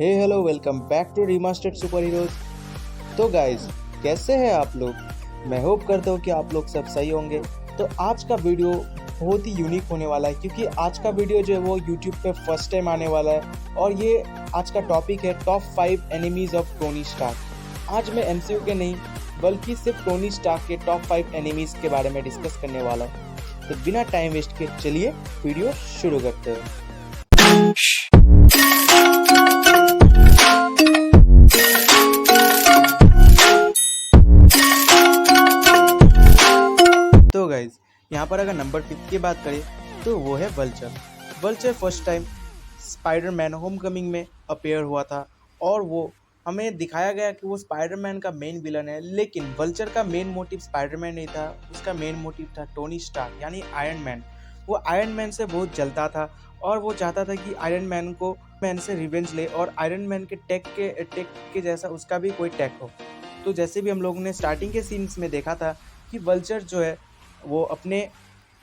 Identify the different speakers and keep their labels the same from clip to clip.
Speaker 1: Hey hello welcome back to Remastered Super Heroes. तो guys, कैसे हैं आप लोग? मैं होप करता हूँ कि आप लोग सब सही होंगे। तो आज का वीडियो बहुत ही यूनिक होने वाला है, क्योंकि आज का वीडियो जो है वो यूट्यूब पे फर्स्ट टाइम आने वाला है। और ये आज का टॉपिक है top 5 enemies of Tony Stark. आज मैं एमसीयू के नहीं बल्कि सिर्फ टोनी स्टार्क के टॉप 5 एनिमीज के बारे में डिस्कस करने वाला हूँ। तो बिना टाइम वेस्ट के चलिए वीडियो शुरू करते हैं। तो गाइज, यहाँ पर अगर नंबर 5 की बात करें तो वो है vulture. Vulture first time Spiderman Homecoming में अपीयर हुआ था और वो हमें दिखाया गया कि वो स्पाइडरमैन का मेन विलन है। लेकिन वल्चर का मेन मोटिव स्पाइडरमैन नहीं था, उसका मेन मोटिव था टोनी स्टार्क यानी आयरन मैन। वो आयरन मैन से बहुत जलता था और वो चाहता था कि आयरन मैन को मैन से रिवेंज ले और आयरन मैन के टेक के जैसा उसका भी कोई टेक हो। तो जैसे भी हम लोगों ने स्टार्टिंग के सीन्स में देखा था कि वल्चर जो है वो अपने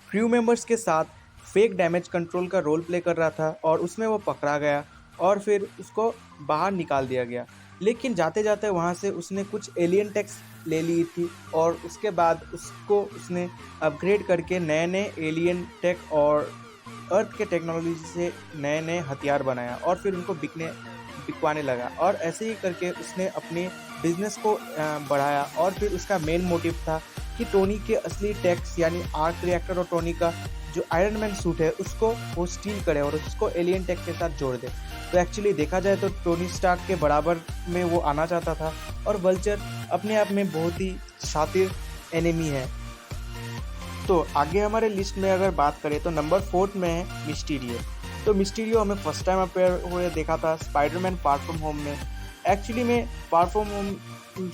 Speaker 1: क्रू मेंबर्स के साथ फेक डैमेज कंट्रोल का रोल प्ले कर रहा था और उसमें वो पकड़ा गया और फिर उसको बाहर निकाल दिया गया। लेकिन जाते जाते वहाँ से उसने कुछ एलियन टेक्स ले ली थी और उसके बाद उसने अपग्रेड करके नए नए एलियन टेक और अर्थ के टेक्नोलॉजी से नए नए हथियार बनाया और फिर उनको बिकवाने लगा। और ऐसे ही करके उसने अपने बिजनेस को बढ़ाया और फिर उसका मेन मोटिव था कि टोनी के असली टैक्स यानी आर्क रिएक्टर और टोनी का जो आयरन मैन सूट है उसको वो स्टील करे और उसको एलियन टेक के साथ जोड़ दे। तो एक्चुअली देखा जाए तो टोनी स्टार्क के बराबर में वो आना चाहता था और वल्चर अपने आप में बहुत ही शातिर एनिमी है। तो आगे हमारे लिस्ट में अगर बात करें तो नंबर 4 में है मिस्टीरियो। तो मिस्टीरियो हमें फर्स्ट टाइम अपीयर हुए देखा था स्पाइडरमैन फार फ्रॉम होम में। एक्चुअली में फार फ्रॉम होम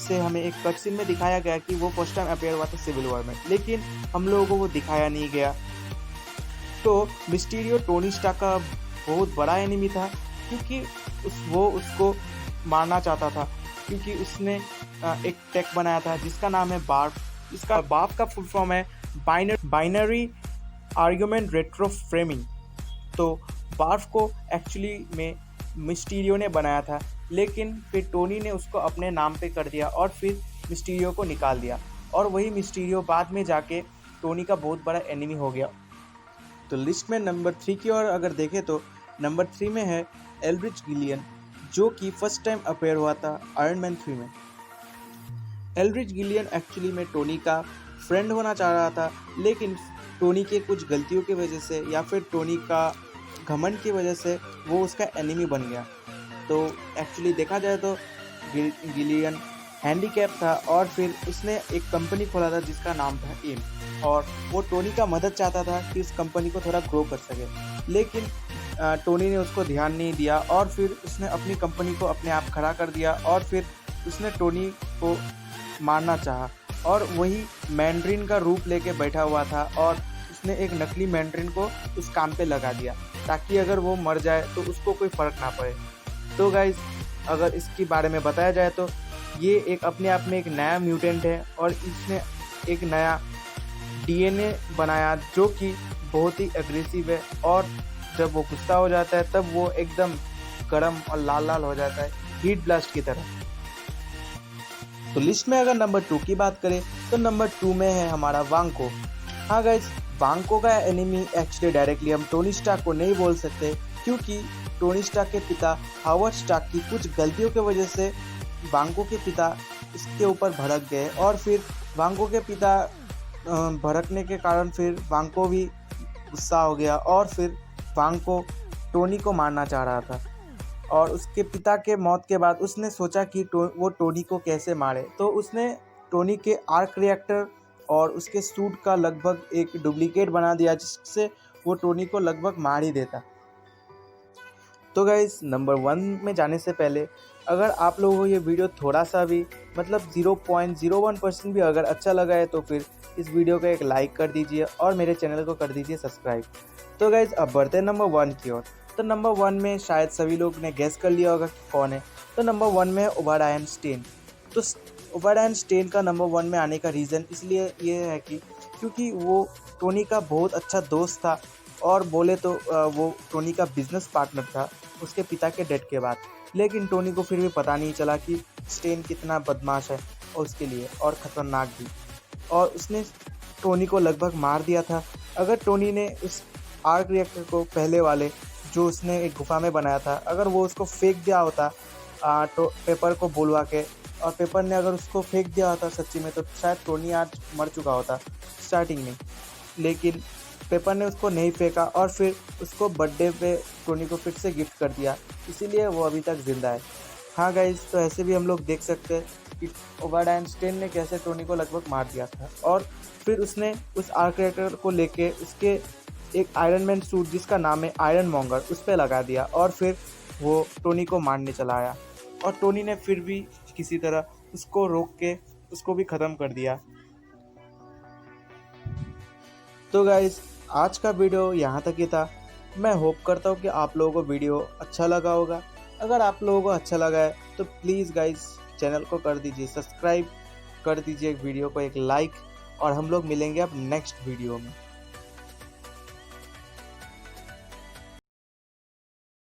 Speaker 1: से हमें एक कट सीन में दिखाया गया कि वो फर्स्ट टाइम अपीयर हुआ था सिविल वॉर में, लेकिन हम लोगों को वो दिखाया नहीं गया। तो मिस्टीरियो टोनी स्टार्क का बहुत बड़ा एनिमी था, क्योंकि वो उसको मारना चाहता था, क्योंकि उसने एक टेक बनाया था जिसका नाम है बार्फ। इसका बार्फ का फुल फॉर्म है बाइनरी आर्गुमेंट रेट्रो फ्रेमिंग। तो बार्फ को एक्चुअली में मिस्टीरियो ने बनाया था, लेकिन फिर टोनी ने उसको अपने नाम पे कर दिया और फिर मिस्टीरियो को निकाल दिया और वही मिस्टीरियो बाद में जाके टोनी का बहुत बड़ा एनिमी हो गया। तो लिस्ट में नंबर 3 की ओर अगर देखें तो नंबर 3 में है एल्ड्रिच गिलियन, जो कि फर्स्ट टाइम अपीयर हुआ था आयरन मैन 3 में। एल्ड्रिच गिलियन एक्चुअली में टोनी का फ्रेंड होना चाह रहा था, लेकिन टोनी के कुछ गलतियों की वजह से या फिर टोनी का घमंड की वजह से वो उसका एनिमी बन गया। तो एक्चुअली देखा जाए तो गिलियन हैंडीकैप था और फिर उसने एक कंपनी खोला था जिसका नाम था एम, और वो टोनी का मदद चाहता था कि उस कंपनी को थोड़ा ग्रो कर सके। लेकिन टोनी ने उसको ध्यान नहीं दिया और फिर उसने अपनी कंपनी को अपने आप खड़ा कर दिया और फिर उसने टोनी को मारना चाहा और वही मैंड्रिन का रूप लेके बैठा हुआ था और उसने एक नकली मैंड्रिन को उस काम पे लगा दिया ताकि अगर वो मर जाए तो उसको कोई फ़र्क ना पड़े। तो गाइज, अगर इसके बारे में बताया जाए तो ये एक अपने आप में एक नया म्यूटेंट है और इसने एक नया डीएनए बनाया जो कि बहुत ही एग्रेसिव है और जब वो गुस्सा हो जाता है तब वो एकदम गर्म और लाल लाल हो जाता है, हीट ब्लास्ट की तरह। तो लिस्ट में अगर नंबर 2 की बात करें तो नंबर 2 में है हमारा वांको। हाँ गाइज, वांको का एनिमी एक्चुअली डायरेक्टली हम टोनी स्टार्क को नहीं बोल सकते, क्योंकि टोनी स्टार्क के पिता हावर्ड स्टार्क की कुछ गलतियों की वजह से वांको के पिता इसके ऊपर भड़क गए और फिर वांको के पिता भड़कने के कारण फिर वांको भी गुस्सा हो गया और फिर वांको टोनी को मारना चाह रहा था। और उसके पिता के मौत के बाद उसने सोचा कि वो टोनी को कैसे मारे। तो उसने टोनी के आर्क रिएक्टर और उसके सूट का लगभग एक डुप्लीकेट बना दिया जिससे वो टोनी को लगभग मार ही देता। तो गाइस, नंबर 1 में जाने से पहले अगर आप लोगों को ये वीडियो थोड़ा सा भी मतलब 0.01% भी अगर अच्छा लगा है तो फिर इस वीडियो को एक लाइक कर दीजिए और मेरे चैनल को कर दीजिए सब्सक्राइब। तो गाइस, अब बढ़ते हैं नंबर 1 की ओर। तो नंबर 1 में शायद सभी लोग ने गेस कर लिया होगा कि कौन है। तो नंबर 1 में ओबारायन स्टेन। तो ओबारायन स्टेन का नंबर 1 में आने का रीज़न इसलिए ये है कि क्योंकि वो टोनी का बहुत अच्छा दोस्त था और बोले तो वो टोनी का बिजनेस पार्टनर था। उसके पिता के डेथ के बाद। लेकिन टोनी को फिर भी पता नहीं चला कि स्टेन कितना बदमाश है और उसके लिए और ख़तरनाक भी, और उसने टोनी को लगभग मार दिया था। अगर टोनी ने उस आर्क रिएक्टर को पहले वाले जो उसने एक गुफा में बनाया था, अगर वो उसको फेंक दिया होता तो पेपर को बुलवा के, और पेपर ने अगर उसको फेंक दिया होता सच्ची में, तो शायद टोनी आज मर चुका होता स्टार्टिंग में। लेकिन पेपर ने उसको नहीं फेंका और फिर उसको बर्थडे पे टोनी को फिर से गिफ्ट कर दिया, इसीलिए वो अभी तक ज़िंदा है। हाँ गाइज, तो ऐसे भी हम लोग देख सकते हैं कि ओबाडाइन स्टेन ने कैसे टोनी को लगभग मार दिया था, और फिर उसने उस आर्क रिएक्टर को लेके उसके एक आयरन मैन सूट जिसका नाम है आयरन मॉन्गर उस पर लगा दिया, और फिर वो टोनी को मारने चला आया, और टोनी ने फिर भी किसी तरह उसको रोक के उसको भी ख़त्म कर दिया। तो गाइज, आज का वीडियो यहाँ तक ही था। मैं होप करता हूँ कि आप लोगों को वीडियो अच्छा लगा होगा। अगर आप लोगों को अच्छा लगा है तो प्लीज़ गाइज चैनल को कर दीजिए सब्सक्राइब, कर दीजिए वीडियो को एक लाइक, और हम लोग मिलेंगे अब नेक्स्ट वीडियो में।